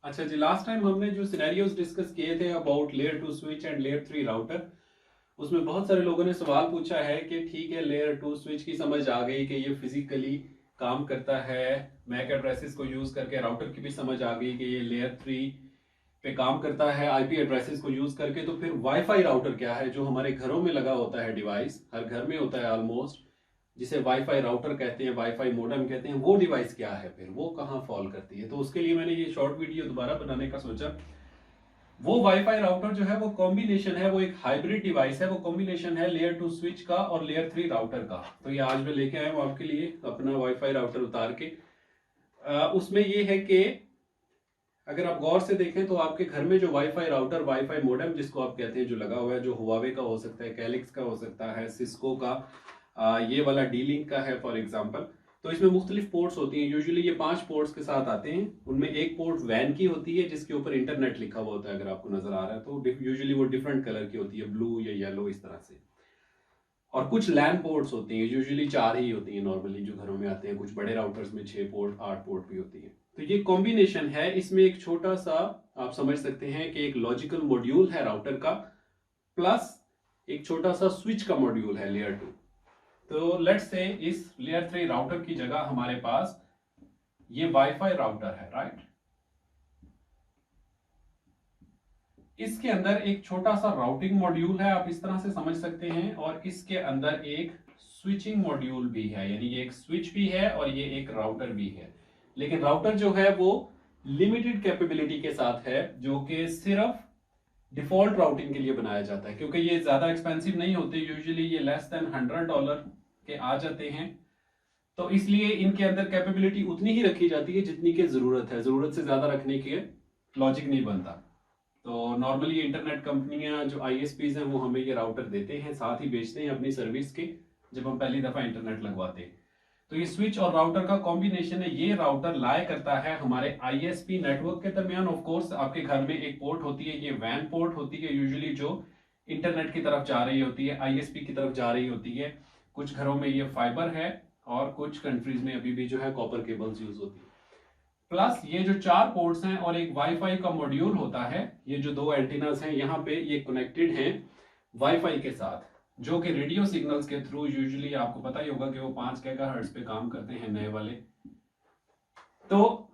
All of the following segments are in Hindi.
अच्छा जी, लास्ट टाइम हमने जो सिनेरियोज डिस्कस किए थे about layer 2 switch and layer 3 router, उसमें बहुत सारे लोगों ने सवाल पूछा है कि ठीक है, लेयर 2 स्विच की समझ आ गई कि ये फिजिकली काम करता है, मैक एड्रेसेस को यूज करके। राउटर की भी समझ आ गई कि ये लेयर 3 पे काम करता है आईपी एड्रेसेस को यूज करके। तो फिर वाईफाई राउटर क्या है, जो हमारे घरों में लगा होता है, डिवाइस हर घर में होता है ऑलमोस्ट, जिसे वाईफाई राउटर कहते हैं, वाईफाई मोडेम कहते हैं, वो डिवाइस क्या है, फिर वो कहाँ फॉल करती है। तो उसके लिए मैंने ये शॉर्ट वीडियो दोबारा बनाने का सोचा। वो वाईफाई राउटर जो है वो कॉम्बिनेशन है, वो एक हाइब्रिड डिवाइस है, वो कॉम्बिनेशन है लेयर 2 स्विच का और लेयर 3 राउटर का। तो ये आज मैं लेके आया हूँ आपके लिए अपना वाईफाई राउटर उतार के। उसमें ये है कि अगर आप गौर से देखें तो आपके घर में जो वाईफाई राउटर, वाईफाई मोडेम जिसको आप कहते हैं, जो लगा हुआ है, जो हुआवे का हो सकता है, कैलिक्स का हो सकता है, सिस्को का, ये वाला डी लिंक का है फॉर एग्जांपल। तो इसमें मुख्तलिफ पोर्ट्स होती हैं। यूजुअली ये 5 पोर्ट्स के साथ आते हैं। उनमें एक पोर्ट वैन की होती है जिसके ऊपर इंटरनेट लिखा हुआ होता है, अगर आपको नजर आ रहा है तो। यूजुअली वो डिफरेंट कलर की होती है, ब्लू या येलो इस तरह से। और कुछ लैन पोर्ट्स होती हैं, यूजुअली 4 ही होती हैं नॉर्मली जो घरों में आते हैं। कुछ बड़े राउटर्स में 6 पोर्ट, 8 पोर्ट भी होती है। तो ये कॉम्बिनेशन है। इसमें एक छोटा सा, आप समझ सकते हैं कि एक लॉजिकल मॉड्यूल है राउटर का, प्लस एक छोटा सा स्विच का मॉड्यूल है लेयर 2। तो लेट्स से इस लेयर 3 राउटर की जगह हमारे पास ये वाईफाई राउटर है, राइट। इसके अंदर एक छोटा सा राउटिंग मॉड्यूल है, आप इस तरह से समझ सकते हैं, और इसके अंदर एक स्विचिंग मॉड्यूल भी है, यानी ये एक स्विच भी है और ये एक राउटर भी है। लेकिन राउटर जो है वो लिमिटेड कैपेबिलिटी के साथ है, जो कि सिर्फ डिफॉल्ट राउटिंग के लिए बनाया जाता है, क्योंकि ये ज्यादा एक्सपेंसिव नहीं होते। यूजुअली ये लेस देन $100 के आ जाते हैं। तो इसलिए इनके अंदर कैपेबिलिटी उतनी ही रखी जाती है जितनी की जरूरत है। जरूरत से ज्यादा रखने के लॉजिक नहीं बनता। तो नॉर्मली इंटरनेट कंपनियां जो आईएसपीज हैं वो हमें ये राउटर देते हैं, साथ ही बेचते हैं अपनी सर्विस के, जब हम पहली दफा इंटरनेट लगवाते हैं। तो ये स्विच और राउटर का कॉम्बिनेशन है। ये राउटर लाया करता है हमारे आईएसपी नेटवर्क के दरमियान। ऑफ कोर्स आपके घर में एक पोर्ट होती है, ये वैन पोर्ट होती है यूजुअली, जो इंटरनेट की तरफ जा रही होती है, आईएसपी की तरफ जा रही होती है। कुछ घरों में ये फाइबर है और कुछ कंट्रीज में अभी भी जो है कॉपर केबल्स यूज होती है। प्लस ये जो 4 पोर्ट्स हैं और एक वाईफाई का मॉड्यूल होता है, ये जो 2 एंटीनास हैं यहाँ पे, ये कनेक्टेड हैं वाईफाई के साथ, जो कि रेडियो सिग्नल्स के थ्रू, यूजुअली आपको पता ही होगा कि वो 5 गीगाहर्ट्ज पे काम करते हैं नए वाले। तो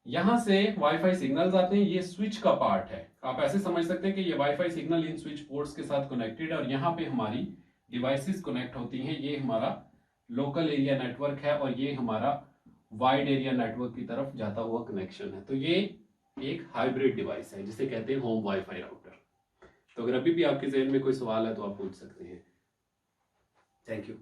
यहां से वाईफाई सिग्नल्स आते हैं, ये स्विच का पार्ट है। आप ऐसे समझ सकते हैं कि ये वाईफाई सिग्नल इन स्विच पोर्ट्स के साथ कनेक्टेड है, और यहाँ पे हमारी डिवाइसेस कनेक्ट होती हैं। ये हमारा लोकल एरिया नेटवर्क है और ये हमारा वाइड एरिया नेटवर्क की तरफ जाता हुआ कनेक्शन है। तो ये एक हाइब्रिड डिवाइस है जिसे कहते हैं होम वाईफाई राउटर। तो अगर अभी भी आपके जहन में कोई सवाल है तो आप पूछ सकते हैं। Thank you.